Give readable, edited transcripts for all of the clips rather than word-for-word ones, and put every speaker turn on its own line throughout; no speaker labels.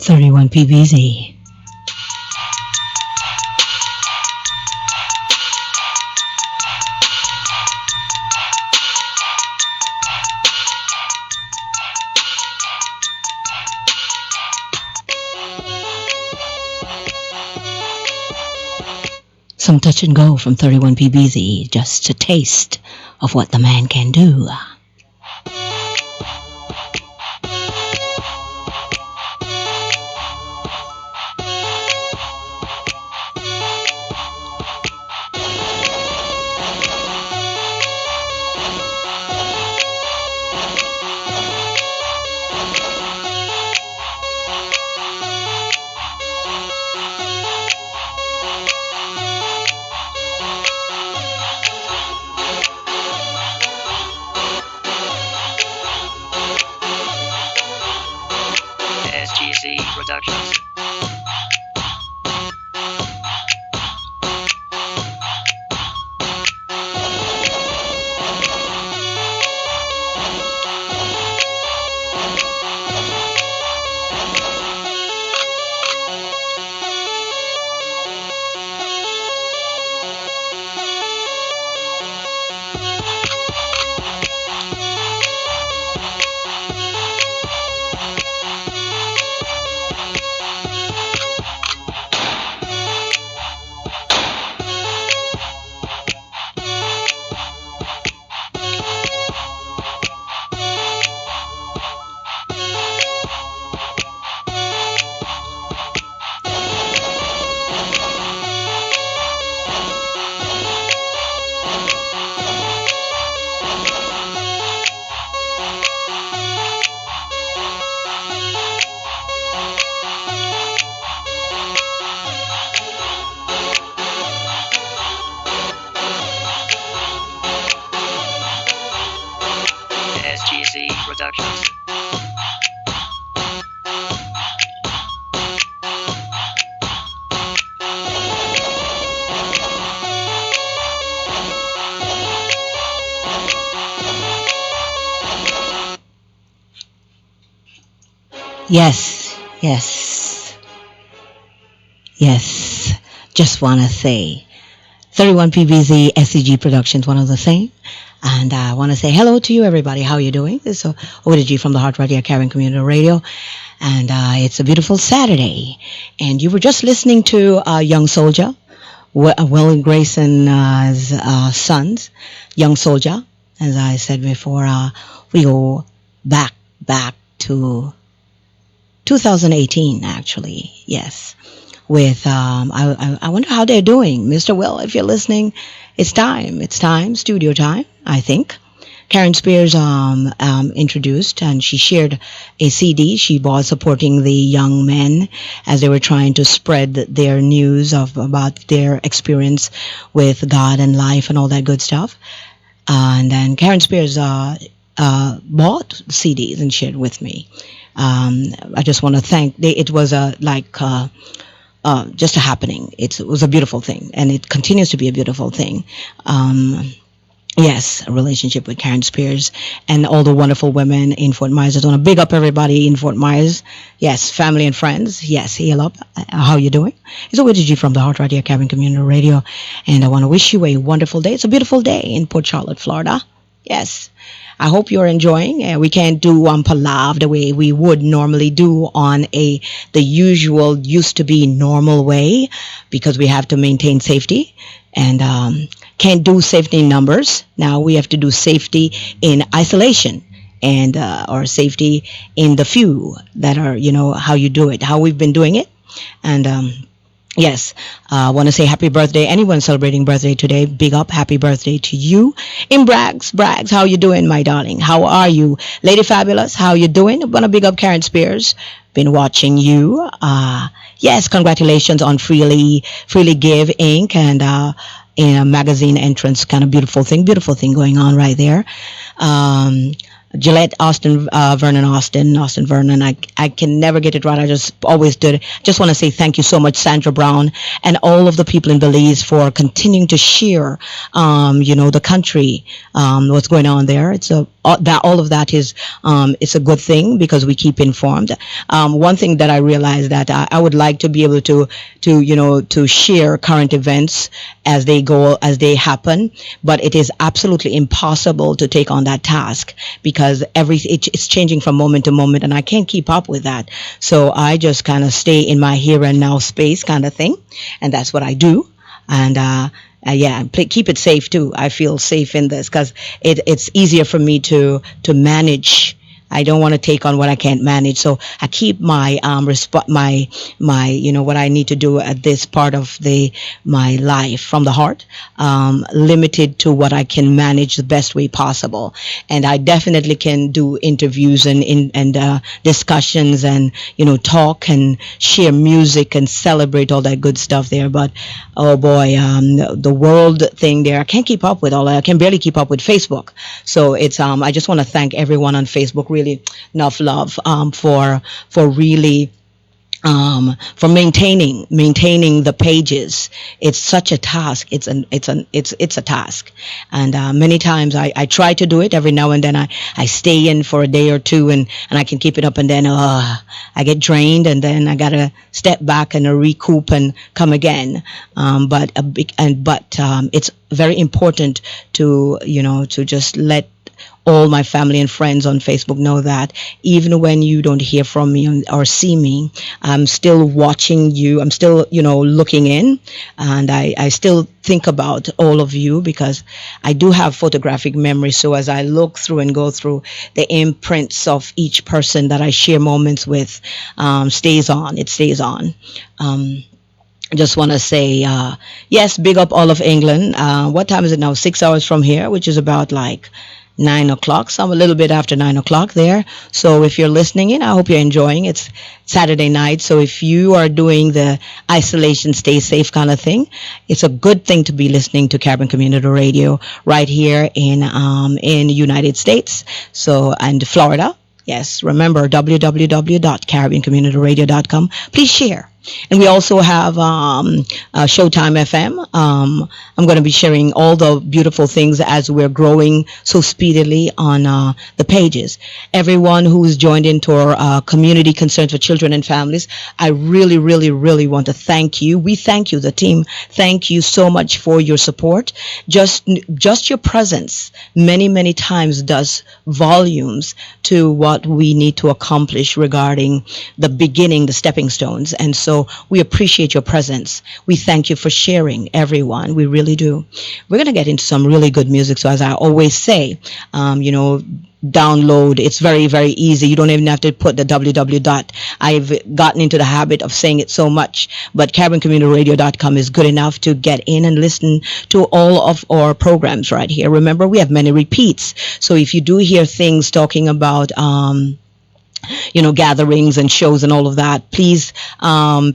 31PBEAZY. Some touch and go from 31PBEAZY, just a taste of what the man can do.
SCG Productions. SCG Productions.
Yes. Just want to say 31PBEAZY, SCG Productions, one of the same. And I want to say hello to you, everybody. How are you doing? This is Oweda G from the Heart Radio Caribbean Community Radio. And it's a beautiful Saturday. And you were just listening to Young Soldier, Will Grayson's sons, Young Soldier. As I said before, we go back to 2018, actually. Yes. With, I wonder how they're doing. Mr. Will, if you're listening, it's time, studio time, I think. Karen Spears introduced, and she shared a CD she bought supporting the young men as they were trying to spread their news about their experience with God and life and all that good stuff. And then Karen Spears bought CDs and shared with me. I just want to thank. It was just a happening. It was a beautiful thing, and it continues to be a beautiful thing. Yes, a relationship with Karen Spears and all the wonderful women in Fort Myers. I just want to big up everybody in Fort Myers. Yes, family and friends. Yes, hail up. How you doing? It's Oweda G from the Heart Radio Caribbean Community Radio, and I want to wish you a wonderful day. It's a beautiful day in Port Charlotte, Florida. Yes. I hope you're enjoying. We can't do Palav the way we would normally do on the usual used to be normal way, because we have to maintain safety and can't do safety in numbers. Now we have to do safety in isolation. and or safety in the few that are, how you do it, how we've been doing it. And yes, I want to say happy birthday. Anyone celebrating birthday today, big up, happy birthday to you. In Braggs, how you doing, my darling? How are you? Lady Fabulous, how you doing? I want to big up Karen Spears. Been watching you. Yes, congratulations on Freely Give Inc. and in a magazine entrance, kind of beautiful thing going on right there. Gillette Austin, Austin Vernon. I can never get it right. I just always do it. Just want to say thank you so much, Sandra Brown, and all of the people in Belize for continuing to share, the country, what's going on there. It's all of that is, it's a good thing because we keep informed. One thing that I realized that I would like to be able to share current events as they happen, but it is absolutely impossible to take on that task because it's changing from moment to moment, and I can't keep up with that. So I just kind of stay in my here and now space kind of thing, and that's what I do. And keep it safe too. I feel safe in this because it's easier for me to manage. I don't want to take on what I can't manage, so I keep my what I need to do at this part of my life from the heart, limited to what I can manage the best way possible. And I definitely can do interviews and discussions and talk and share music and celebrate all that good stuff there. But oh boy, the world thing there, I can't keep up with all that. I can barely keep up with Facebook. So it's I just want to thank everyone on Facebook. Really enough love for really for maintaining the pages. It's such a task. It's a task, and many times I try to do it. Every now and then I stay in for a day or two and I can keep it up, and then I get drained, and then I gotta step back and recoup and come again. But it's very important to to just let all my family and friends on Facebook know that even when you don't hear from me or see me, I'm still watching you. I'm still, looking in, and I still think about all of you because I do have photographic memory. So as I look through and go through, the imprints of each person that I share moments with stays on. It stays on. I just want to say, yes, big up all of England. What time is it now? 6 hours from here, which is about like 9 o'clock. So I'm a little bit after 9 o'clock there. So if you're listening in, I hope you're enjoying. It's Saturday night. So if you are doing the isolation, stay safe kind of thing, it's a good thing to be listening to Caribbean Community Radio right here in the United States. So, and Florida. Yes, remember www.caribbeancommunityradio.com. Please share. And we also have Showtime FM. I'm going to be sharing all the beautiful things as we're growing so speedily on the pages. Everyone who's joined into our community concerns for children and families, I really, really, really want to thank you. We thank you, the team. Thank you so much for your support. Just your presence many, many times does volumes to what we need to accomplish regarding the beginning, the stepping stones. And so we appreciate your presence. We thank you for sharing, everyone. We really do. We're going to get into some really good music. So as I always say, download. It's very, very easy. You don't even have to put the www. I've gotten into the habit of saying it so much, but CaribbeanCommunityRadio.com is good enough to get in and listen to all of our programs right here. Remember, we have many repeats. So if you do hear things talking about, gatherings and shows and all of that, please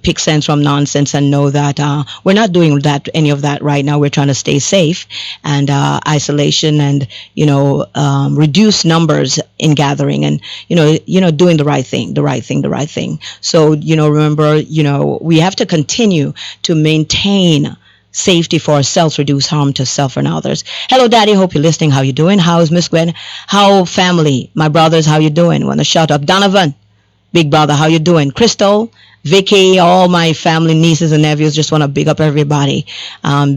pick sense from nonsense and know that we're not doing any of that right now. We're trying to stay safe and isolation and reduce numbers in gathering and doing the right thing. So remember, we have to continue to maintain safety for ourselves, reduce harm to self and others. Hello, Daddy. Hope you're listening. How you doing? How's Miss Gwen? How family? My brothers, how you doing? Want to shout out Donovan, big brother. How you doing? Crystal, Vicky, all my family, nieces and nephews. Just want to big up everybody.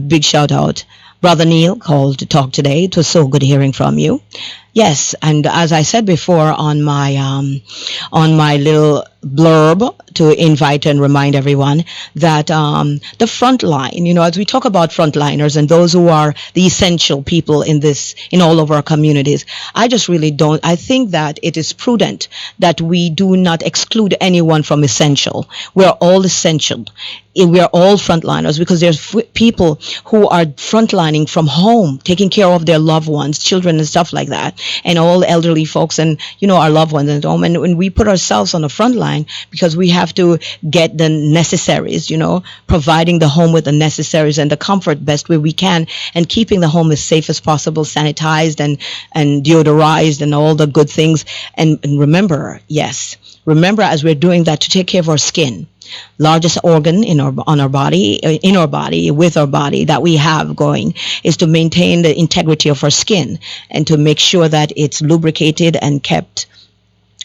Big shout out. Brother Neil called to talk today. It was so good hearing from you. Yes, and as I said before on my little blurb to invite and remind everyone that the front line, as we talk about frontliners and those who are the essential people in all of our communities, I just really don't. I think that it is prudent that we do not exclude anyone from essential. We're all essential. We're all frontliners because there's people who are frontlining from home, taking care of their loved ones, children and stuff like that, and all elderly folks and our loved ones at home. And when we put ourselves on the front line because we have to get the necessaries, providing the home with the necessaries and the comfort best way we can, and keeping the home as safe as possible, sanitized and deodorized and all the good things. And remember, yes, remember as we're doing that to take care of our skin, largest organ in our body with our body that we have going is to maintain the integrity of our skin and to make sure that it's lubricated and kept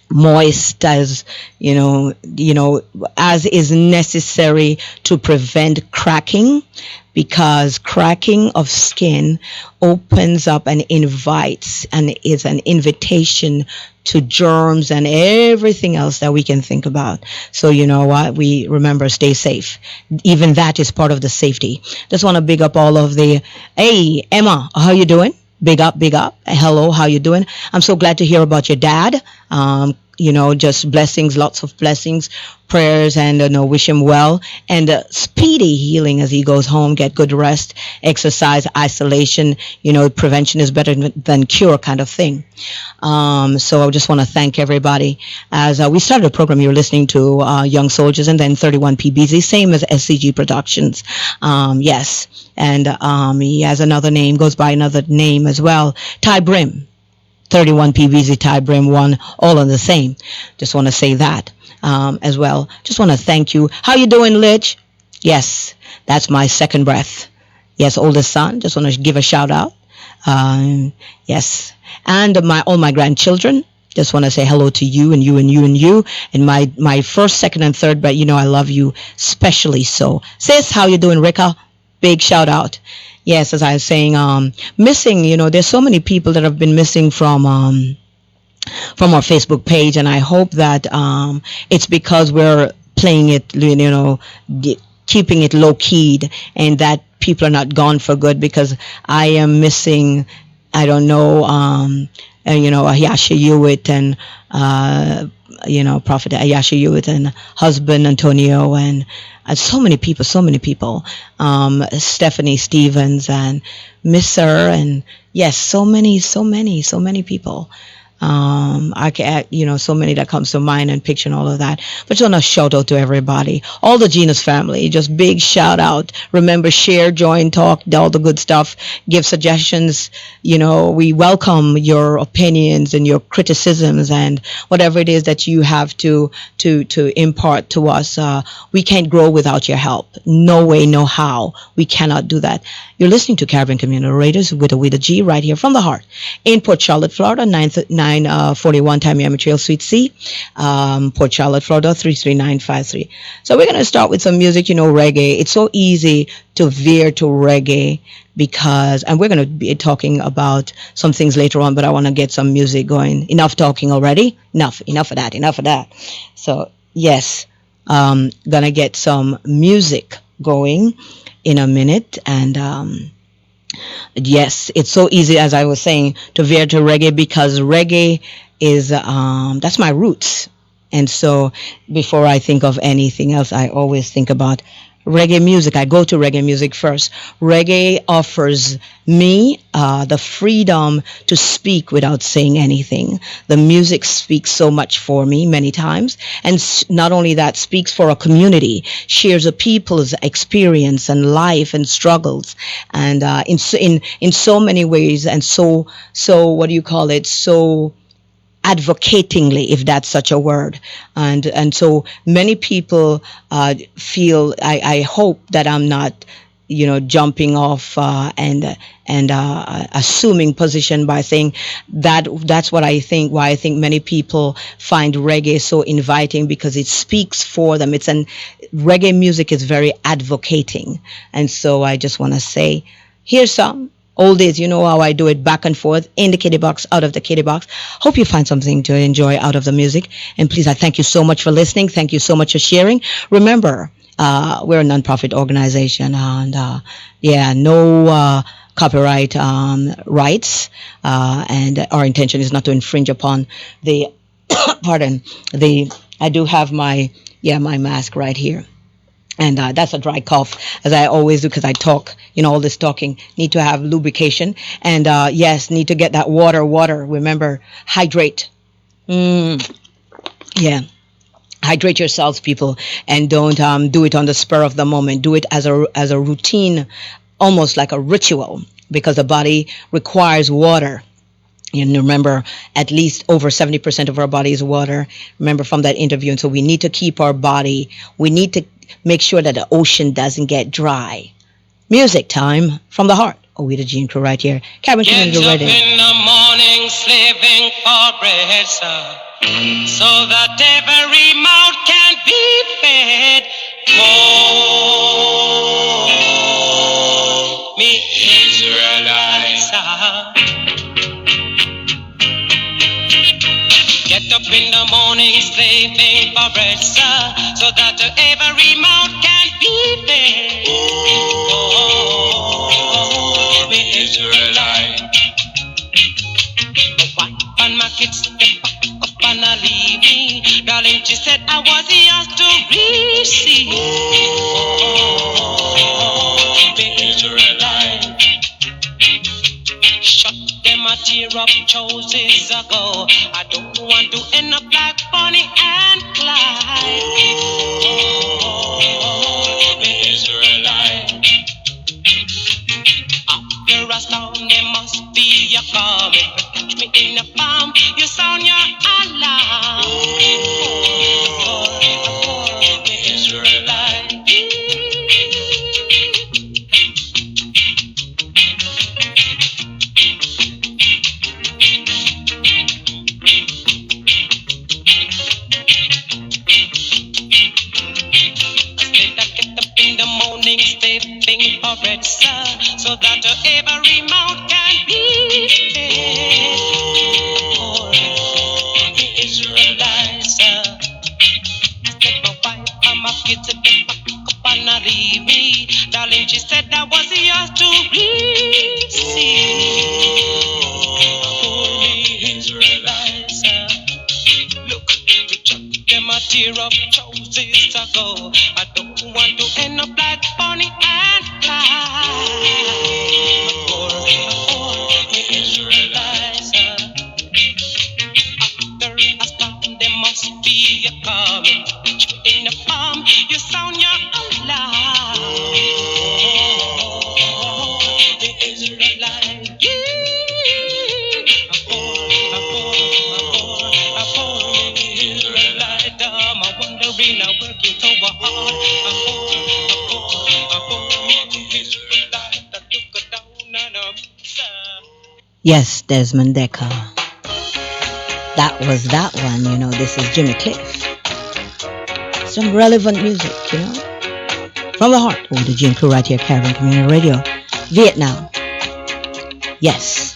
moist as as is necessary to prevent cracking, because cracking of skin opens up and invites and is an invitation to germs and everything else that we can think about. So you know what, we remember, stay safe. Even that is part of the safety. Just want to big up all of the, hey Emma, how you doing? Big up, big up. Hello, how you doing? I'm so glad to hear about your dad. Just blessings, lots of blessings, prayers, and wish him well and speedy healing as he goes home. Get good rest, exercise, isolation. Prevention is better than cure, kind of thing. So I just want to thank everybody. As we started a program, you're listening to Young Soldiers, and then 31PBEAZY, same as SCG Productions. Yes, and he has another name, goes by another name as well. Ty Brim. 31PBEAZY, Ty Brim, one, all on the same. Just want to say that as well. Just want to thank you. How you doing, Lich? Yes, that's my second breath. Yes, oldest son. Just want to give a shout out. Yes, and all my grandchildren. Just want to say hello to you and you and you and you. And my first, second, and third, but I love you especially so. Sis, how you doing, Rika? Big shout out. Yes, as I was saying, missing, there's so many people that have been missing from our Facebook page, and I hope that it's because we're playing it, keeping it low keyed, and that people are not gone for good, because I am missing, I don't know, Ayasha Hewitt and Prophet Ayasha Hewitt and husband Antonio and so many people, Stephanie Stevens and Miss Her, and yes, so many people. I can, so many that comes to mind and picture and all of that. But just want to shout out to everybody, all the Genus family. Just big shout out. Remember, share, join, talk, all the good stuff. Give suggestions. We welcome your opinions and your criticisms and whatever it is that you have to impart to us. We can't grow without your help. No way, no how. We cannot do that. You're listening to Caribbean Community Raiders with Oweda G right here from the heart in Port Charlotte, Florida, 941 Tamiami Trail, Suite C, Port Charlotte, Florida, 33953. So we're going to start with some music, reggae. It's so easy to veer to reggae and we're going to be talking about some things later on, but I want to get some music going. Enough talking already. Enough of that. So yes, gonna get some music going in a minute, and yes, it's so easy, as I was saying, to veer to reggae, because reggae is that's my roots. And so before I think of anything else, I always think about reggae music. I go to reggae music first. Reggae offers me the freedom to speak without saying anything. The music speaks so much for me many times, and not only that, speaks for a community, shares a people's experience and life and struggles, and in so many ways, and so what do you call it, so advocatingly, if that's such a word. And so many people feel, I hope that I'm not jumping off and assuming position by saying that's what I think, why I think many people find reggae so inviting, because it speaks for them. Reggae music is very advocating. And so I just want to say, here's some Old days, you know how I do it back and forth in the kitty box, out of the kitty box. Hope you find something to enjoy out of the music. And please, I thank you so much for listening. Thank you so much for sharing. Remember, we're a nonprofit organization, and yeah, no copyright rights, and our intention is not to infringe upon the pardon the. I do have my my mask right here, and that's a dry cough, as I always do, because I talk, all this talking, need to have lubrication, and yes, need to get that water. Remember, hydrate. mm, yeah, hydrate yourselves, people, and don't do it on the spur of the moment. Do it as a routine, almost like a ritual, because the body requires water. And remember, at least over 70% of our body is water. Remember from that interview. And so we need to keep our body, we need to make sure that the ocean doesn't get dry. Music time from the heart. Oweda G and crew right here. Cabin
Get
community
up
ready.
in the morning, slaving for bread, sir, so that every mouth can be fed. Oh, me Israelites, get up in the morning, slaving for bread, sir, so that every mouth can be fed. Oh, me Israelite. Why on my kids step up and leave me? Darling, she said I was yours to receive. Oh, me Israelite. Shut them a tear up choices ago. I don't want to end up like Bonnie and Clyde. Oh, the Israelite. After a storm, there must be a calm. If you catch me in a palm, you sound your alarm. Oh, the Israelite. Stepping for bread, sir, so that every mouth can be fed. Oh, the Israelites, sir. Let my wife and my kids at the back up and not leave me. Darling, she said I was yours to receive. Oh, the Israelites, sir. Look, you chuck them a tear up choices ago. I don't want to end up like Bonnie and Clyde. The Israelites, after a storm, there must be a calm. In the palm, you sound your alarm. The Israelites,
Yes, Desmond Decker. That was that one. This is Jimmy Cliff. Some relevant music, from the heart. Oh, the G and crew right here, Caribbean Community Radio, Vietnam. Yes.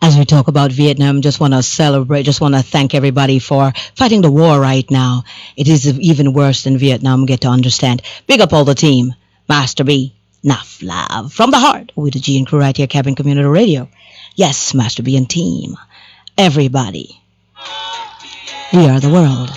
As we talk about Vietnam, just want to celebrate, just want to thank everybody for fighting the war right now. It is even worse than Vietnam, get to understand. Big up all the team. Master B, enough love from the heart with the G and crew right here, Cabin Community Radio. Yes, Master B and team. Everybody, we are the world.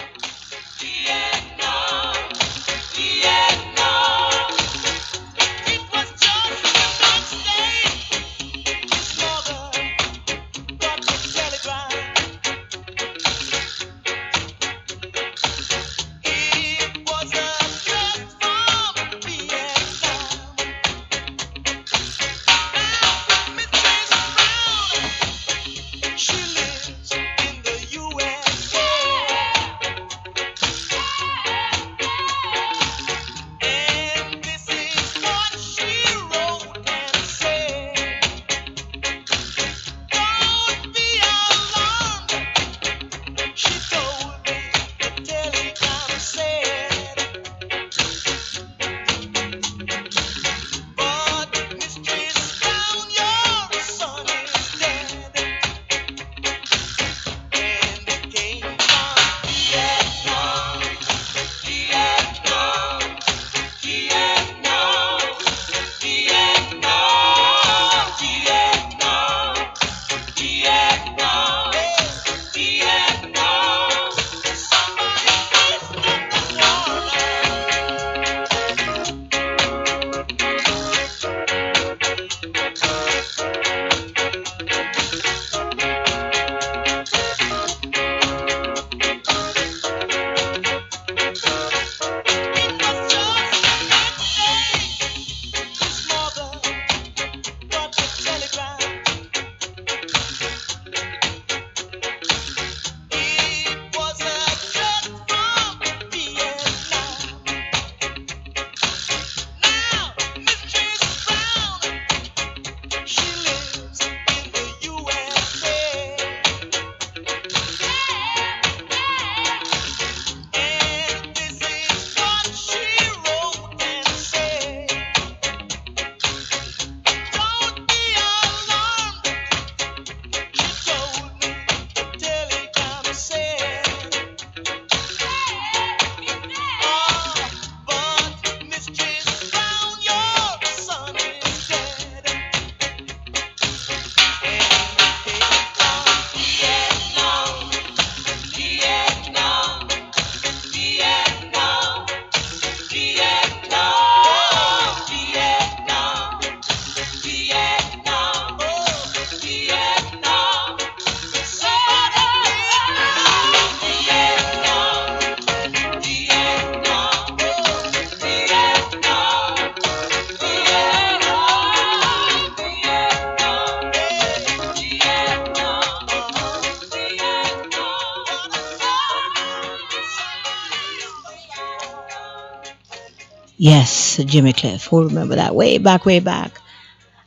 Yes, Jimmy Cliff. Who remember that way back, way back?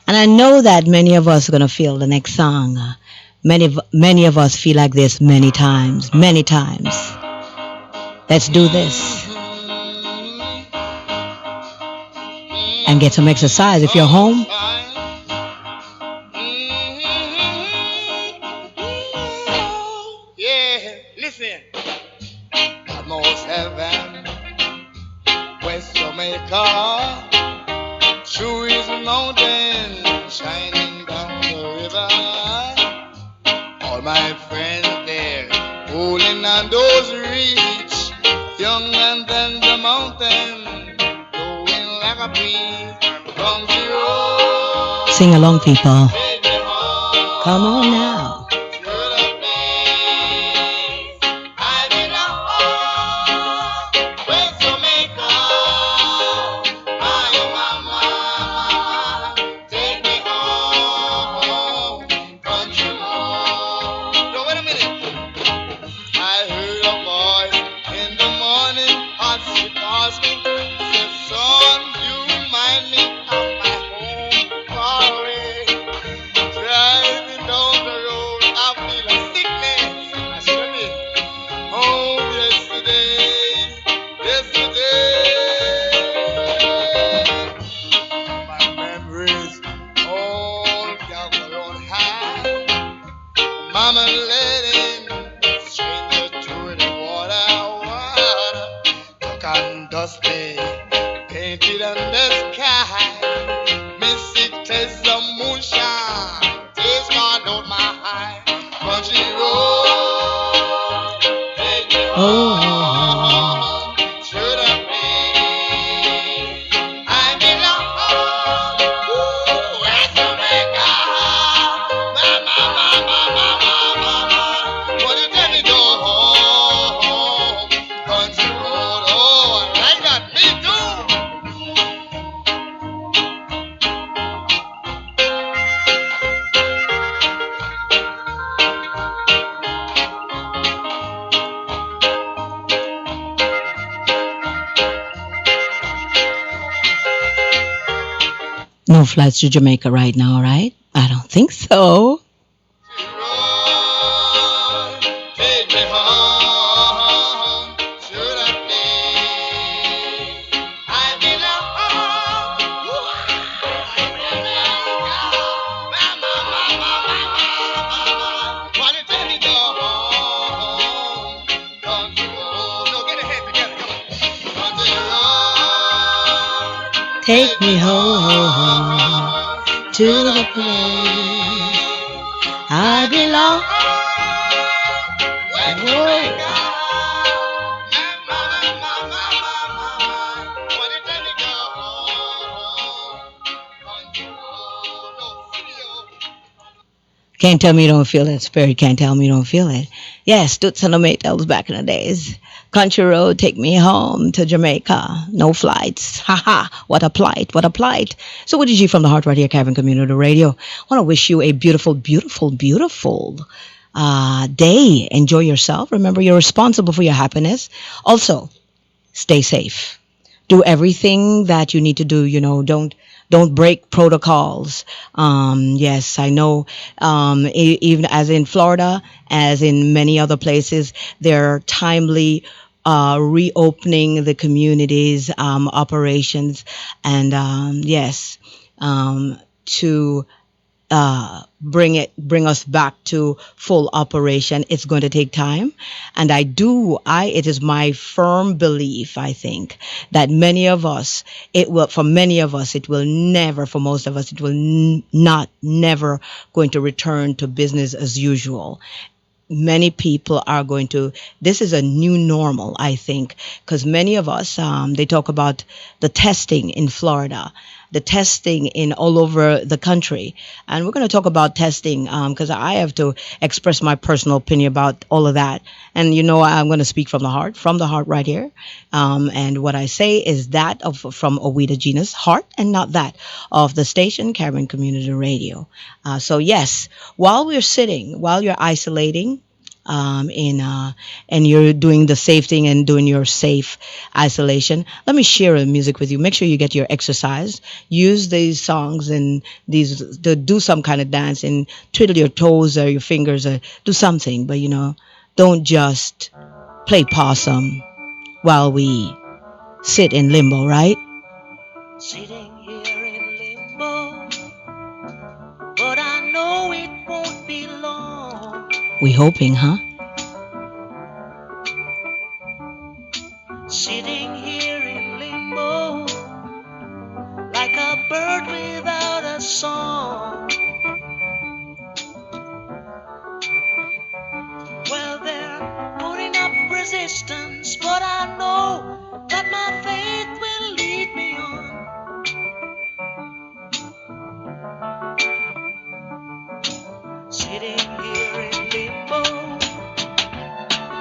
And I know that many of us are gonna feel the next song. Many of us feel like this many times, many times. Let's do this and get some exercise if you're home.
Yeah, listen. Almost heaven, West Jamaica. True is a mountain shining down the river. All my friends there, holding on those reach, younger than the mountain, going like a bee from the road.
Sing along, people.
Take me home
Come on now.
to the place I belong. West Jamaica, my mama, take me home, country home. Now wait a minute. I heard a voice in the morning, she calls me, said, son, you remind me of my home far away. Driving down the road, I feel a sickness. I should be home yesterday. My memories all gather on high. Mama letting stranger to the water, dark and dusty, painted on the sky. country road, take me home to the place I belong. Ooh, West Jamaica. What you tell me go home, country road. Oh, I like that. Me too.
No flights to Jamaica right now, right? I don't think so.
Road, take me home to the place I belong. Why you tell me go home? Country road. No, get your hands together. Come on. Country road,
Take
take
me
me
home
home
to
to
the
the
place
place
I
I
belong.
belong. West
Whoa.
Jamaica. When you tell me go home, country road, no video.
Can't tell me you don't feel it. Spirit can't tell me you don't feel it. Yes, Toots and the Maytals back in the days. Country road, take me home to Jamaica. No flights. Haha, what a plight, what a plight. So what is you from the heart right here, Cabin Community Radio? I want to wish you a beautiful, beautiful, beautiful day. Enjoy yourself. Remember, you're responsible for your happiness. Also, stay safe. Do everything that you need to do. Don't break protocols. Yes, I know. Even as in Florida, as in many other places, they're timely reopening the communities operations, and yes, to bring us back to full operation. It's going to take time, and it is my firm belief, I think, that many of us, for many of us, it will never, for most of us, it will not never going to return to business as usual. Many people are going to, this is a new normal, I think, because many of us, they talk about the testing in Florida, the testing in all over the country. And we're going to talk about testing because I have to express my personal opinion about all of that. And I'm going to speak from the heart right here. And what I say is that of from Oweda G's heart, and not that of the station, Caribbean Community Radio. So yes, while you're isolating, and you're doing the safe thing and doing your safe isolation, let me share a music with you. Make sure you get your exercise. Use these songs and these to do some kind of dance and twiddle your toes or your fingers or do something. But don't just play possum while we sit in limbo, right?
Sitting here in limbo, but I know it won't be long.
We hoping, huh?
Sitting here in limbo, like a bird without a song. Well, they're putting up resistance, but I know that my faith will lead me on. Sitting here in limbo,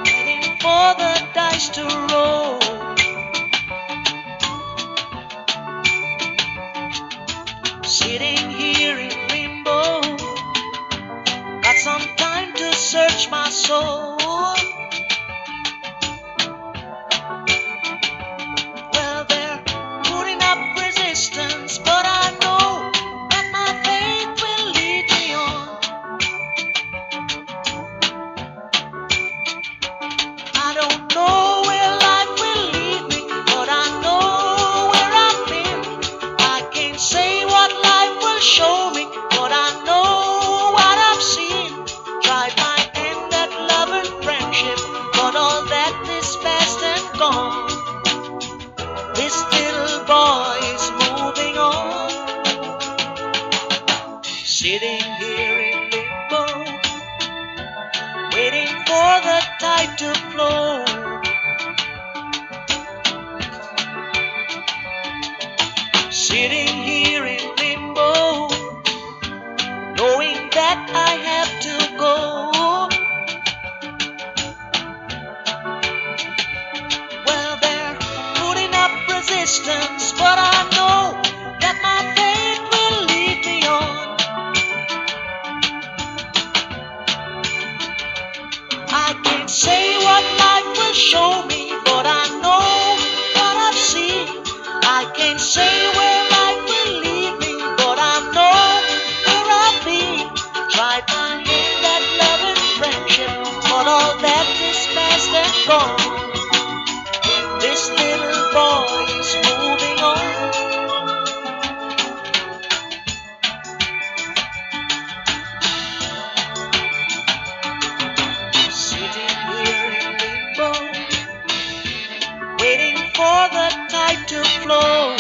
waiting for the dice to roll. Sitting here in limbo, got some time to search my soul. Well, they're putting up resistance, but I know that my faith will lead me on. I don't know where life will lead me, but I know where I've been. I can't say what life will show me, but I know what I've seen. Tried my hand at loving sitting here in limbo, knowing that I have to go. Well, they're putting up resistance, but I know that my faith will lead me on. I can't say what life will show me, but I know what I've seen. I can't say where life will lead me, but I know where I've been. Tried my hand at love and friendship, but all that is past and gone. This little boy is moving on. Sitting here in limbo, waiting for the tide to flow.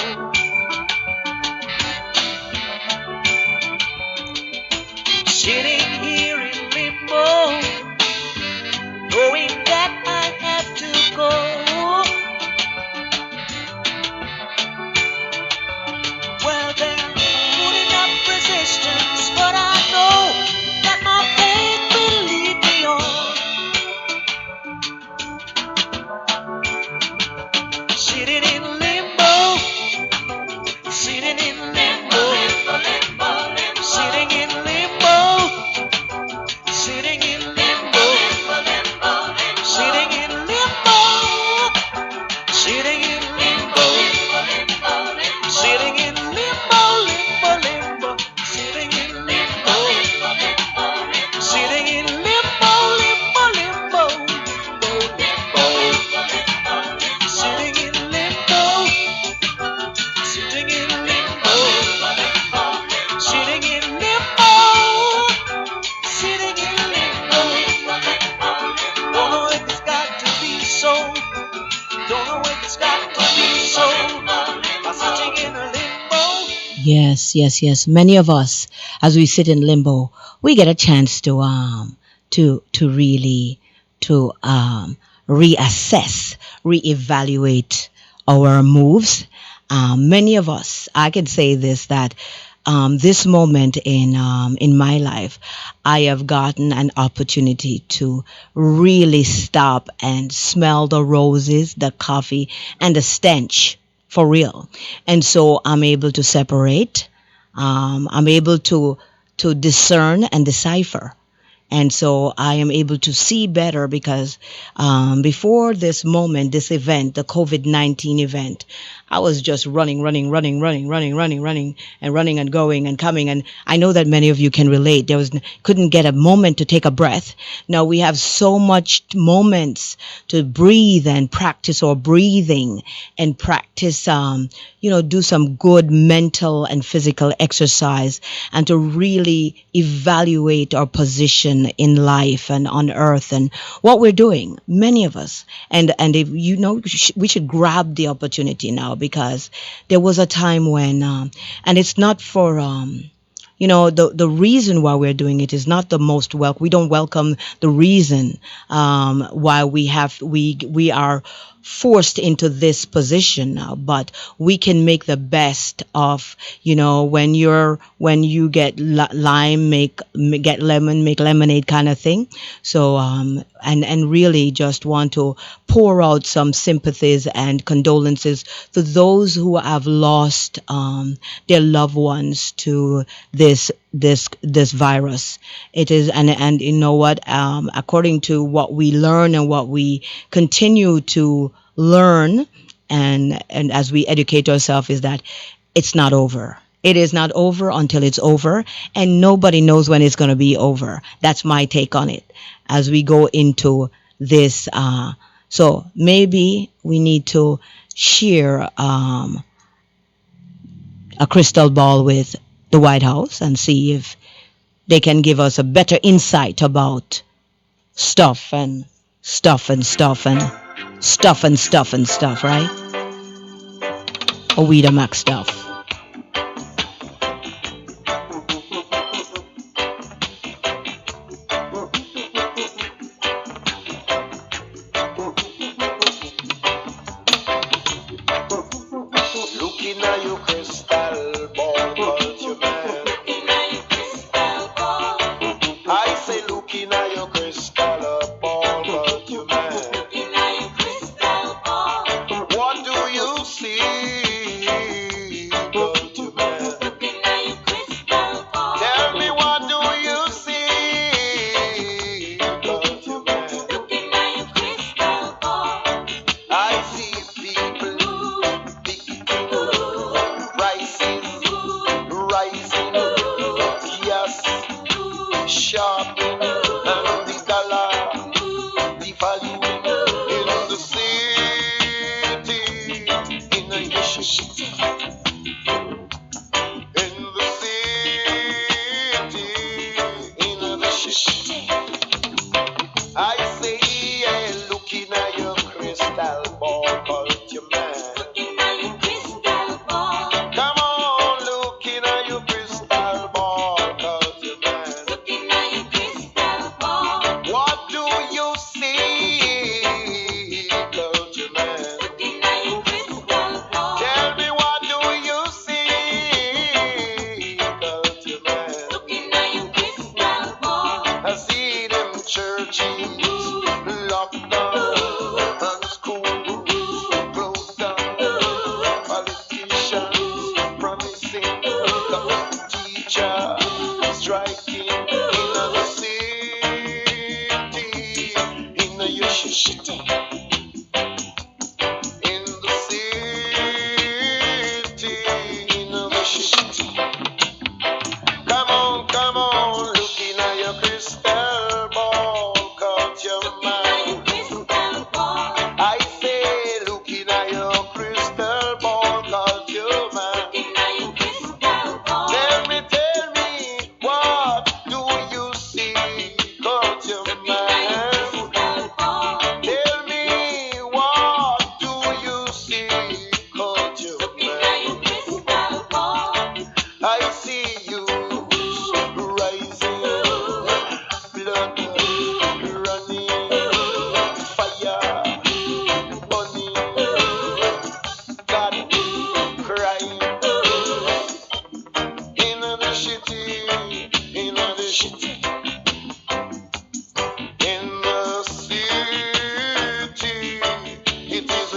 Sitting here in limbo, knowing that I have to go. Well, they're putting up resistance, but I know that my faith will lead me on. Sitting in limbo, sitting in limbo, sitting in limbo, sitting in limbo, sitting in limbo, sitting in limbo, sitting in limbo, limbo, limbo, sitting in limbo, sitting in limbo, limbo, limbo, limbo, sitting in limbo, sitting in limbo, sitting in limbo, sitting in limbo. Don't know if it's got to be so. Don't know if it's got to be so. I'm sitting in a limbo.
Yes, yes, yes. Many of us, as we sit in limbo, we get a chance to really reassess, reevaluate our moves. Many of us, I can say this, that this moment in my life, I have gotten an opportunity to really stop and smell the roses, the coffee, and the stench for real. And so I'm able to separate. I'm able to discern and decipher. And so I am able to see better because before this moment, this event, the COVID-19 event, I was just running, and running and going and coming. And I know that many of you can relate. Couldn't get a moment to take a breath. Now we have so much moments to breathe and practice our breathing and practice, do some good mental and physical exercise and to really evaluate our position in life and on earth and what we're doing, many of us. And if we should grab the opportunity now, because there was a time when, and it's not for, the reason why we're doing it is not the most welcome. We don't welcome the reason why we are forced into this position now, but we can make the best of, when you get lime, get lemon, make lemonade kind of thing. So and really just want to pour out some sympathies and condolences to those who have lost their loved ones to this virus. It is, and you know what, according to what we learn and what we continue to learn and as we educate ourselves, is that it's not over. It is not over until it's over, and nobody knows when it's going to be over. That's my take on it as we go into this. So maybe we need to share a crystal ball with the White House and see if they can give us a better insight about stuff, right? Oweda Mac stuff.
Looking at your crystal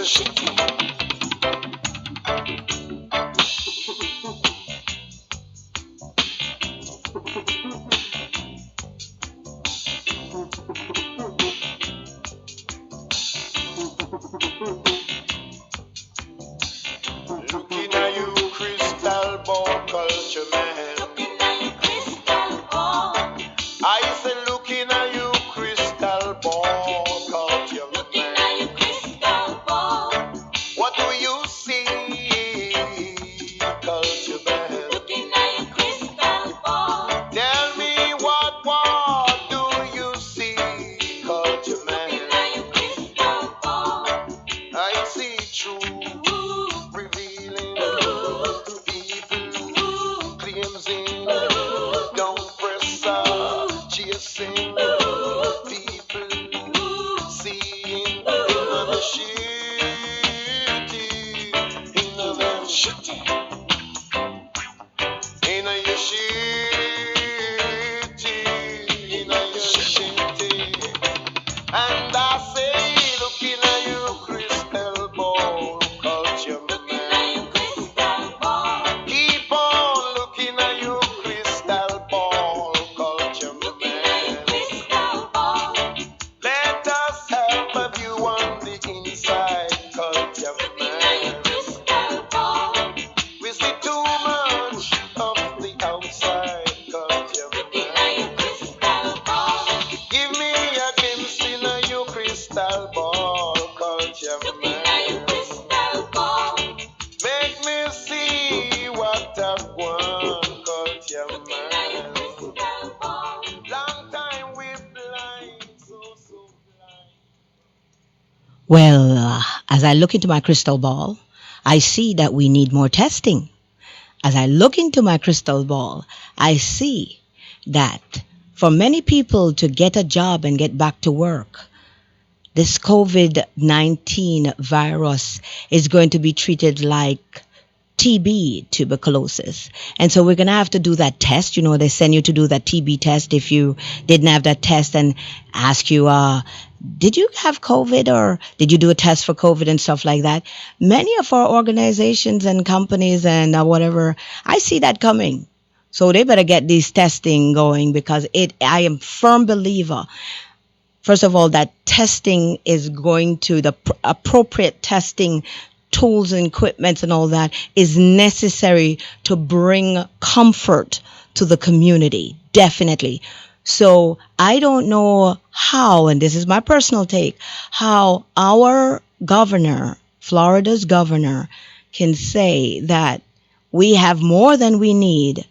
Looking at you, crystal ball culture man. Looking at you, crystal ball. I say, looking at you, crystal ball culture man. Looking at you, crystal ball. What do you see, culture man? Looking at you, crystal ball. Tell me what do you see, culture man? Looking at you, crystal ball. I see truth revealing people cleansing. Don't press chasing people seeing another shitty in them shitty in a your shitty in a your shitty. And I say, looking at you, crystal ball culture man. Keep on looking at you, crystal ball culture man. Let us help a view on the inside culture man. We see too much of the outside culture man. Give me a glimpse in a your crystal ball culture man. Make me see what I've won culture man. Long time we've blind, so blind.
Well, as I look into my crystal ball, I see that we need more testing. As I look into my crystal ball, I see that for many people to get a job and get back to work, this COVID-19 virus is going to be treated like TB, tuberculosis. And so we're going to have to do that test. You know, they send you to do that TB test if you didn't have that test and ask you, did you have COVID or did you do a test for COVID and stuff like that? Many of our organizations and companies and whatever, I see that coming. So they better get this testing going because I am firm believer. First of all, that testing is going to the appropriate testing tools and equipment and all that is necessary to bring comfort to the community. Definitely. So I don't know how, and this is my personal take, how our governor, Florida's governor, can say that we have more than we need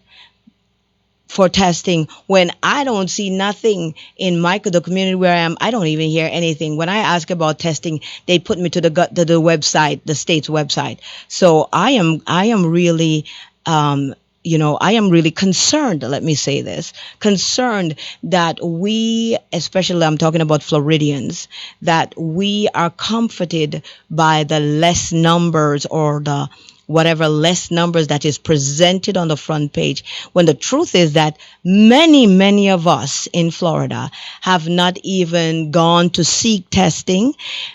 for testing when I don't see nothing in the community where I am. I don't even hear anything. When I ask about testing, they put me to the website, the state's website. So I am really, I am really concerned, let me say this, concerned that we, especially I'm talking about Floridians, that we are comforted by the less numbers or the whatever less numbers that is presented on the front page, when the truth is that many of us in Florida have not even gone to seek testing.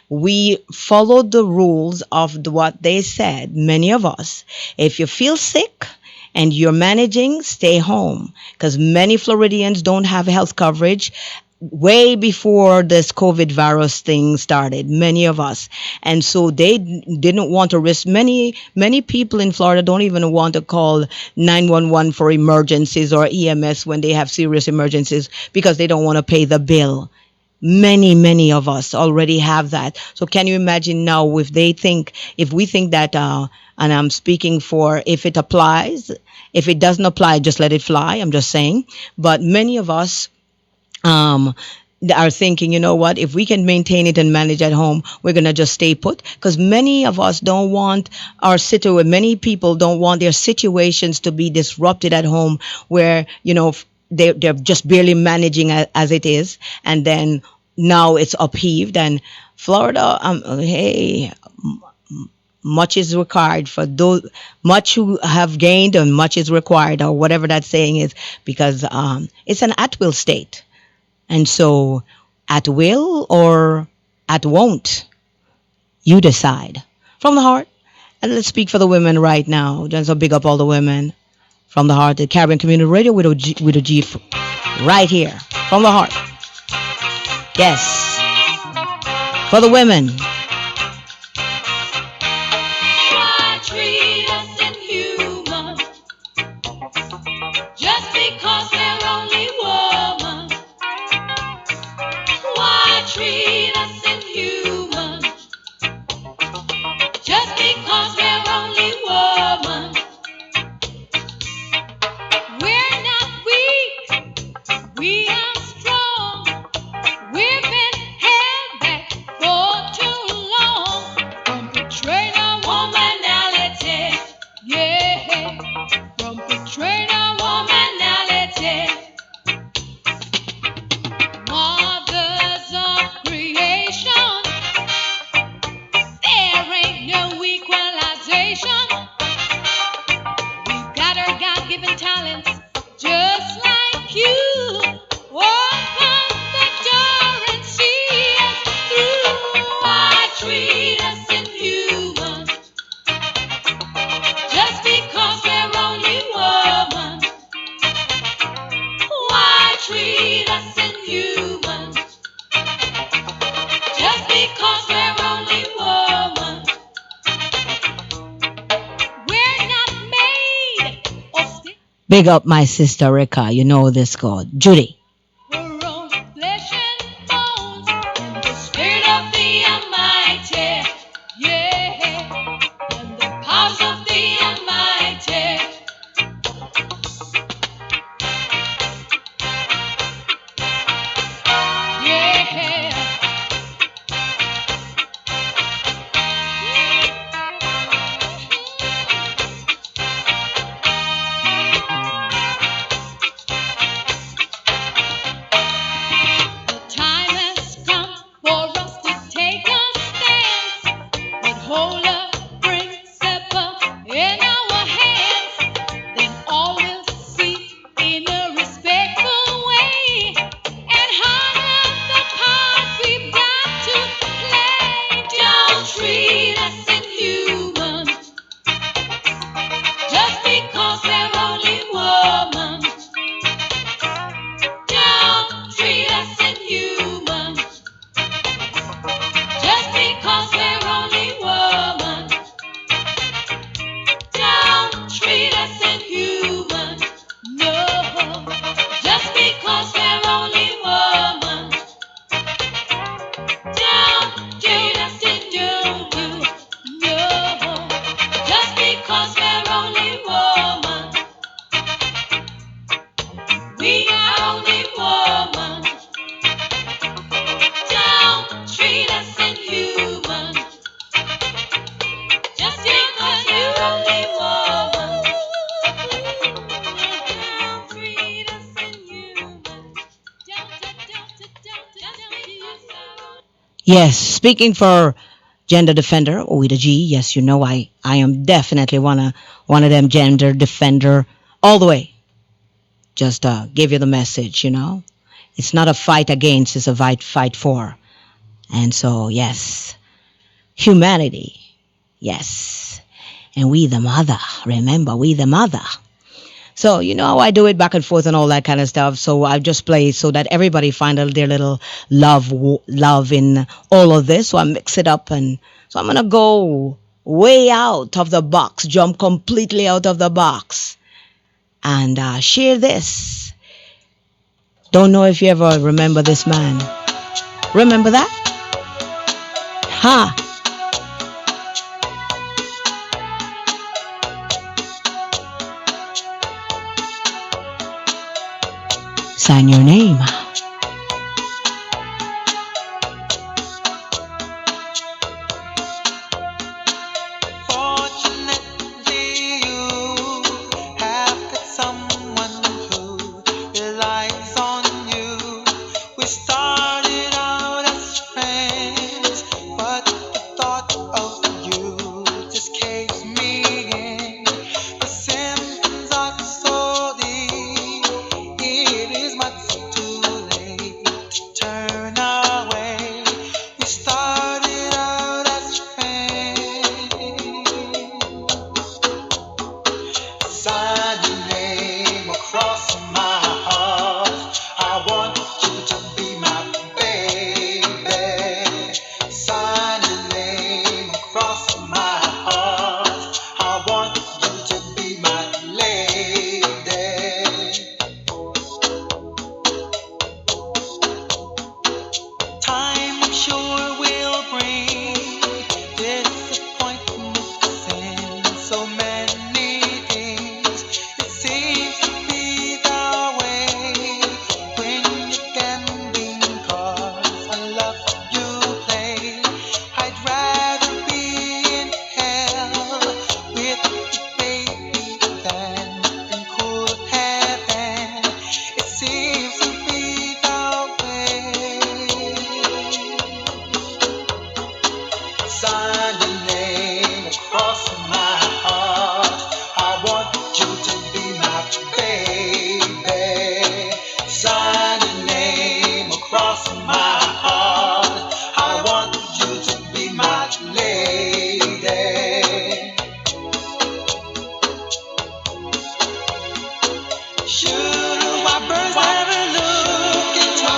We followed the rules of what they said, many of us. If you feel sick and you're managing, stay home, because many Floridians don't have health coverage way before this COVID virus thing started, many of us. And so they didn't want to risk. Many people in Florida don't even want to call 911 for emergencies or EMS when they have serious emergencies because they don't want to pay the bill. Many of us already have that. So can you imagine now if we think that, and I'm speaking for if it applies, if it doesn't apply, just let it fly. I'm just saying. But many of us are thinking, you know what, if we can maintain it and manage at home, we're going to just stay put. Because many of us don't want many people don't want their situations to be disrupted at home where, they're just barely managing as it is. And then now it's upheaved. And Florida, hey, much is required for those, much who have gained and much is required, or whatever that saying is, because it's an at-will state. And so at will or at won't, You decide. From the heart, and let's speak for the women right now. Just a big up all the women from the heart. The Caribbean Community Radio with a G right here from the heart. Yes, for the women.
Why treat us inhuman just because we're only woman? Why treat us inhuman just because we're only woman? We're not weak, we are strong. We've been held back for too long from portraying our womanality. Yeah, from portraying our womanality. Mothers of creation, there ain't no equalization. We've got our God-given talents, just like you. Open the door and see us through. Why treat us inhuman just because we're only woman? Why treat us inhuman just because we're only woman? We're not made of steel.
Big up my sister Rika. You know this girl, Judy.
We're on flesh and bones in the spirit of the Almighty. Yeah, and the powers of the Almighty. Yeah. The time has come for us to take a stance, but hold a principle in our hands. Then all will see in a respectful way and honor the part we've got to play. Don't treat us inhuman just because we're only woman. Don't treat us inhuman just because we're only woman. Don't treat us inhuman, no, just because we're only woman. Don't treat us inhuman, no, just because we're only woman. We are only woman. Don't treat us inhuman just because we're only woman. Don't treat us inhuman. Don't because we're only.
Yes, speaking for gender defender, Oweda G. Yes, you know I am definitely one of them gender defender all the way. Just give you the message, you know. It's not a fight against, it's a fight for. And so, yes, humanity, yes. And we the mother, remember, we the mother. So, you know how I do it back and forth and all that kind of stuff. So I just play so that everybody find their little love in all of this. So I mix it up. And so I'm going to go way out of the box, jump completely out of the box and share this. Don't know if you ever remember this man. Remember that? Ha! Sign your name.
Fortunately, you have got someone who relies on you. We started out as friends, but the thought of you just caves me in. The symptoms are so deep, it is much too sign your name across my heart. I want you to be my baby. Sign your name across my heart. I want you to be my lady. Should my birds ever look into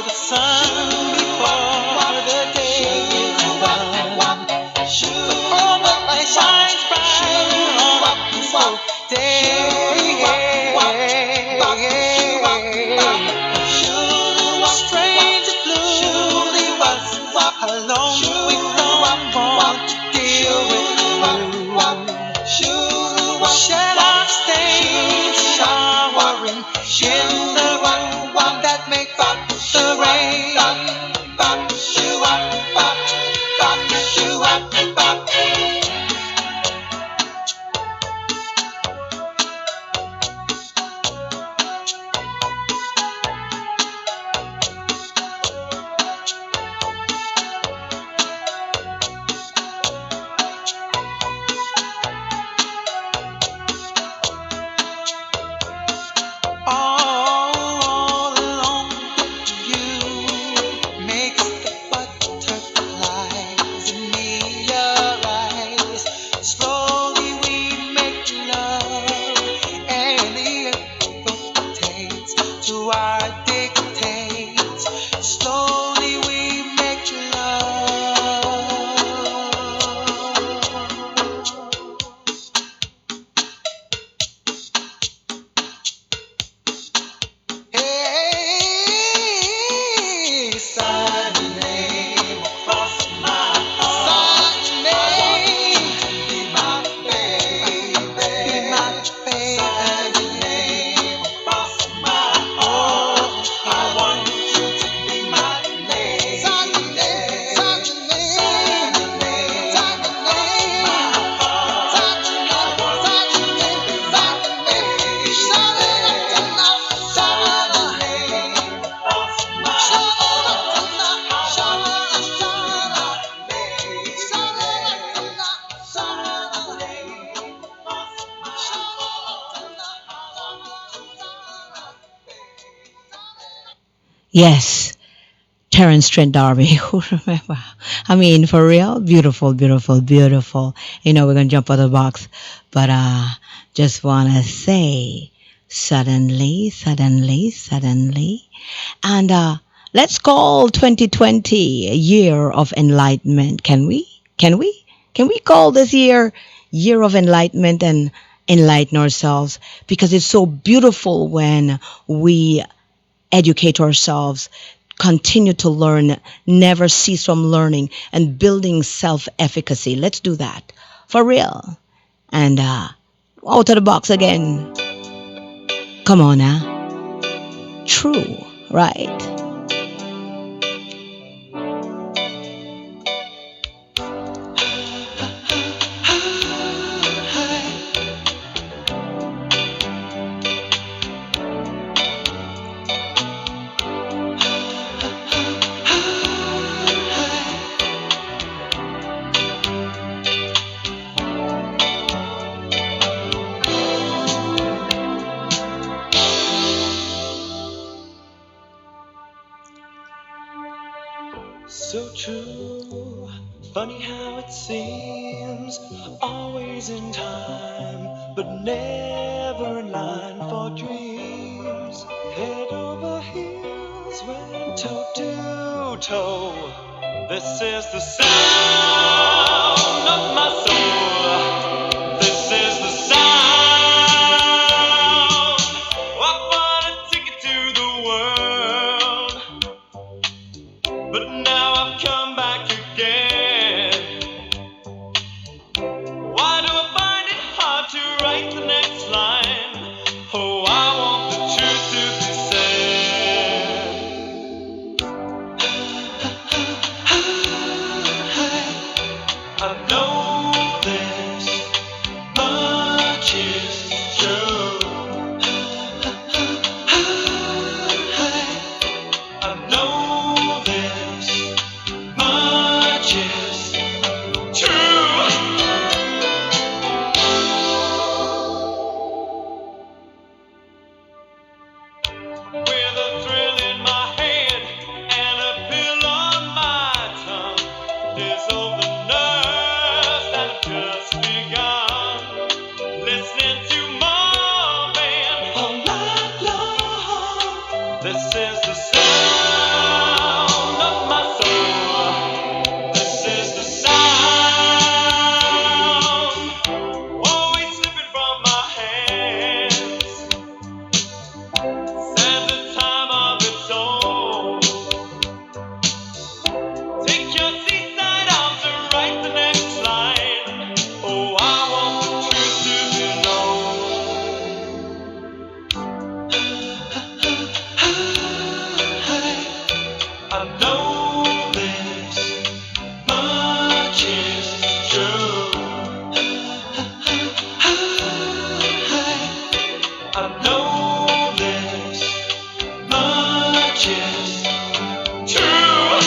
the sun before the day is done? Oh, the light shines bright on this whole day. Strange and blue, was alone with no one want to deal with you. Shed our stains, showering in the one that makes up the rain. All alone you makes the butterflies in me arise. Slowly we make love, and the earth rotates to our dictates. Slowly we make love. Hey, sign your name across my heart. Sign your name. Be my baby. Be my baby. Sign your name across my heart. I want you to be my lady. Sign your name. Sign your name. Sign your name. My heart. Sign your name. Sign your name. Sign your name. Sign your name.
Yes, Terence Trent D'Arby. Who remember? I mean, for real, beautiful, beautiful, beautiful. We're gonna jump out of the box, but just wanna say, suddenly, suddenly, suddenly, and let's call 2020 a year of enlightenment. Can we? Can we? Can we call this year of enlightenment and enlighten ourselves? Because it's so beautiful when we educate ourselves, continue to learn, never cease from learning and building self-efficacy. Let's do that for real. And out of the box again. Come on now. True, right?
So true, funny how it seems, always in time, but never in line for dreams. Head over heels, went toe to toe. This is the sound of my soul. This is the sound. I want a ticket to the world, but now I've come back again. Why do I find it hard to write the next line? Oh, I want the truth to be said. I know this much is true. I know this much is know the nerves that have just begun. Listening to Marvin all night long. This is the sound of my soul. This is the sound. Always slipping from my hands. Stands a time of its own. Take your seaside arms and write the next line. Oh, I want the truth to be known. I know this much is true. I know this much is true.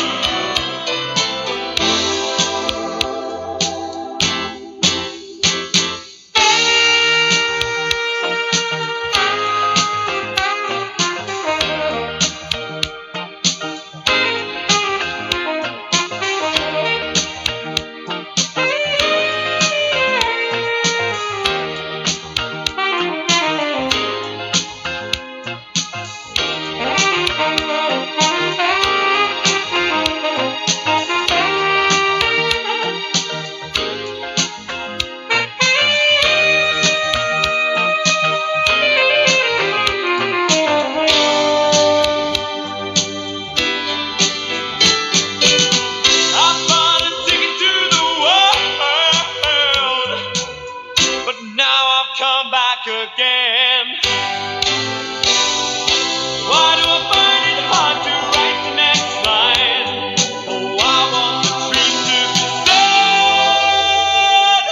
I bought a ticket to the world, but now I've come back again. Why do I find it hard to write the next line? Oh, I want the truth to be said.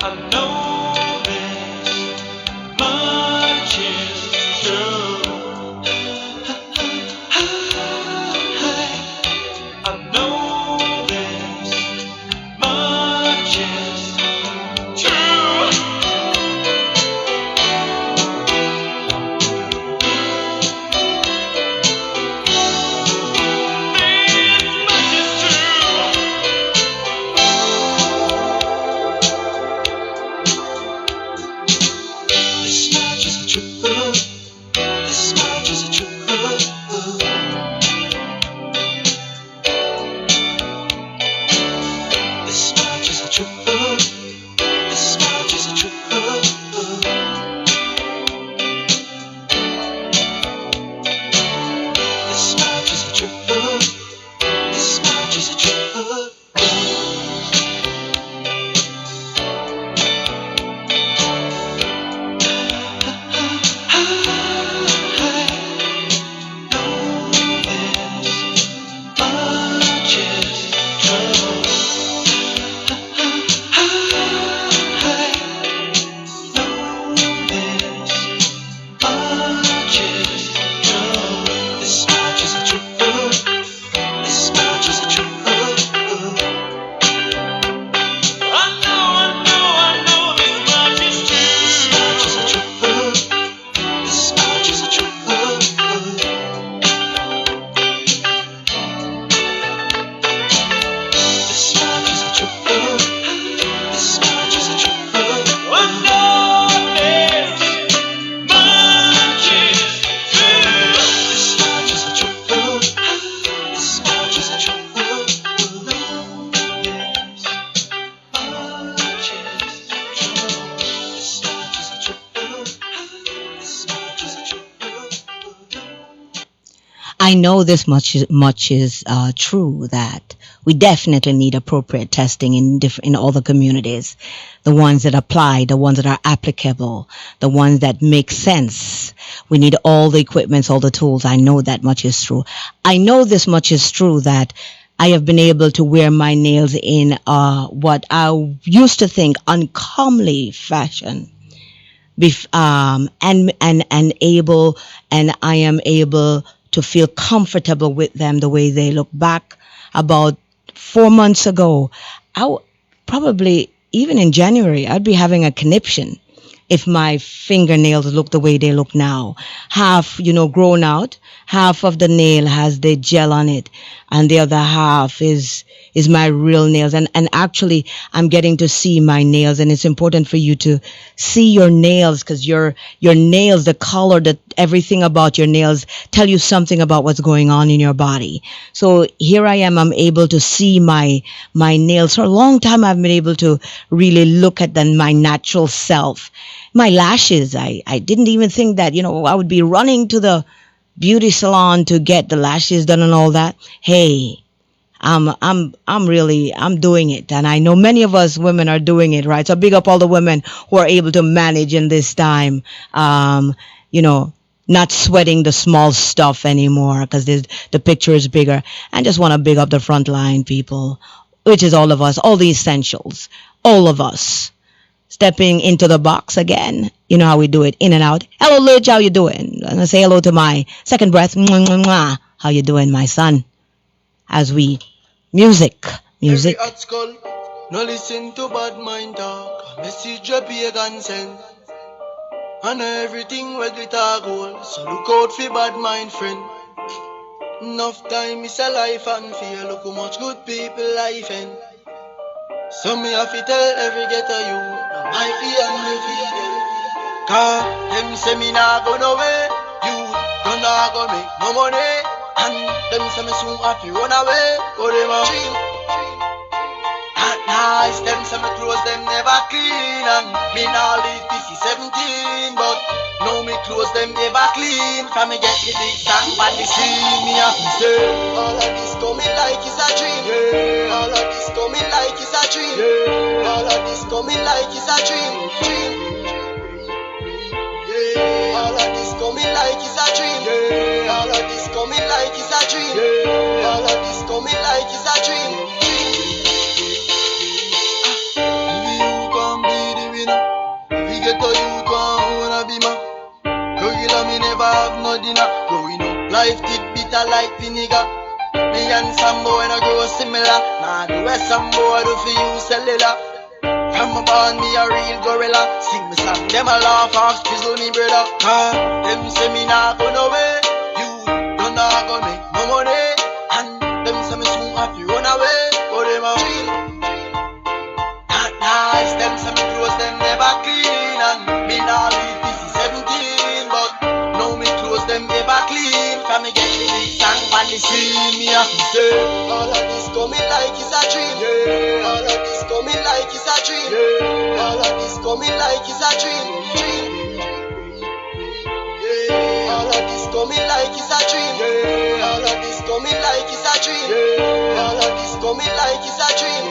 I know this much is true. I know this much is true. This much is true. This much is true. This much is true. This much is true. This much is true. This much is true. This much is true.
I know this much is true that we definitely need appropriate testing in all the communities, the ones that apply, the ones that are applicable, the ones that make sense. We need all the equipments, all the tools. I know that much is true. I know this much is true that I have been able to wear my nails in what I used to think uncomely fashion. And I am able to feel comfortable with them the way they look. Back about 4 months ago, probably even in January, I'd be having a conniption if my fingernails look the way they look now. Half, grown out. Half of the nail has the gel on it, and the other half is my real nails. And actually, I'm getting to see my nails, and it's important for you to see your nails, because your nails, the color, that everything about your nails tell you something about what's going on in your body. So here I am. I'm able to see my nails. For a long time, I've been able to really look at my natural self. My lashes, I didn't even think that, I would be running to the beauty salon to get the lashes done and all that. Hey, I'm doing it. And I know many of us women are doing it, right? So big up all the women who are able to manage in this time, not sweating the small stuff anymore, because the picture is bigger. And just want to big up the frontline people, which is all of us, all the essentials, all of us. Stepping into the box again. You know how we do it, in and out. Hello, Lidge, how you doing? I'm gonna say hello to my second breath. Mwah, mwah, mwah. How you doing, my son? As we music.
Every hot skull, no listen to bad mind talk. Message a pagan send. And everything where glitter gold. So look out for bad mind friend. Enough time is a life and fear. Look how much good people life in. So me have to tell every ghetto you, no might be only feed them. Cause them say me nah go nowhere, you don't nah go make no money. And them say me soon have to run away, but them a dream. That nice, them say me clothes them never clean. And me nah live this is 17, but now me clothes them never clean. From me get the big song on the scene, me have to say all of this coming like it's a dream. Yeah. All of this coming like it's a dream. Yeah. All of this coming like it's a dream. Yeah. All of this coming like it's a dream. Yeah. All of this coming like it's a dream. Yeah. All of this coming like it's a dream. Every you can be the winner. Every ghetto you can wanna be man. Regular me never have no dinner. Growing up, life did bitter like vinegar. Me and some boy no grow similar. Nah, the way some boy do for you cellular. From a born me a real gorilla. Sing me song, them a laugh off, chisel me brother. Them say me nah go nowhere. You don't nah go make no money. And them say me soon have to run away. But them a real. Not nice, them say me clothes them never clean. And me nah live this is 17. But now me clothes them ever clean. From me get the big song on the scene, me have to say all of this coming like it's a dream. Yeah. All of this coming like it's a dream. Yeah. All of this coming like it's a dream. Yeah. All of this coming like it's a dream. Yeah. All of this coming like it's a dream. Yeah. All of this coming like it's a dream.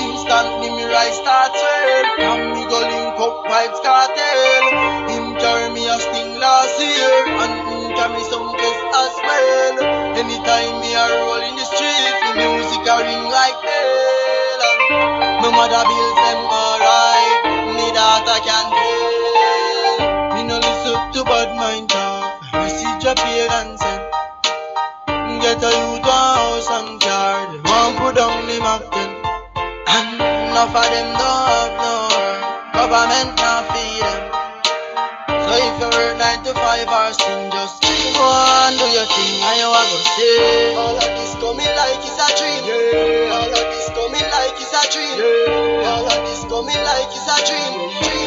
Instantly me rise start swell. Come me go link up vibes cartel. Him carry me a sting last year, and him carry some test as well. Anytime me a roll in the street, the music a ring like bell. And my mother bills them alright, me daughter can tell. Me no listen to bad mind talk, message a parents send. Get a youth a house and car, they want put down the Mac 10. And enough of them don't have no work, government can't feed them. So if you work 9 to 5 hours, thing just go and do your thing, and you are gonna say all of this coming like it's a dream. Yeah. All of this coming like it's a dream. Yeah. All of this coming like it's a dream. Yeah.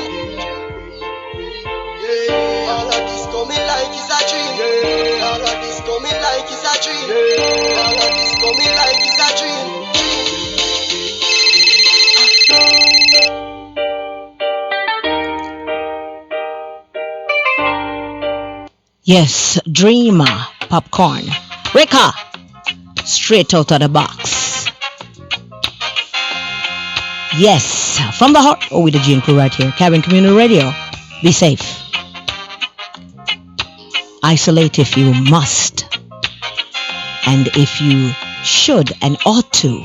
All of this coming like it's a dream. Yeah. All of this coming like it's a dream. Yeah. All of this coming like it's a dream.
Yes, Dreamer, Popcorn. Rika, straight out of the box. Yes, from the heart. Oweda G and crew right here. Cabin Community Radio. Be safe. Isolate if you must. And if you should and ought to,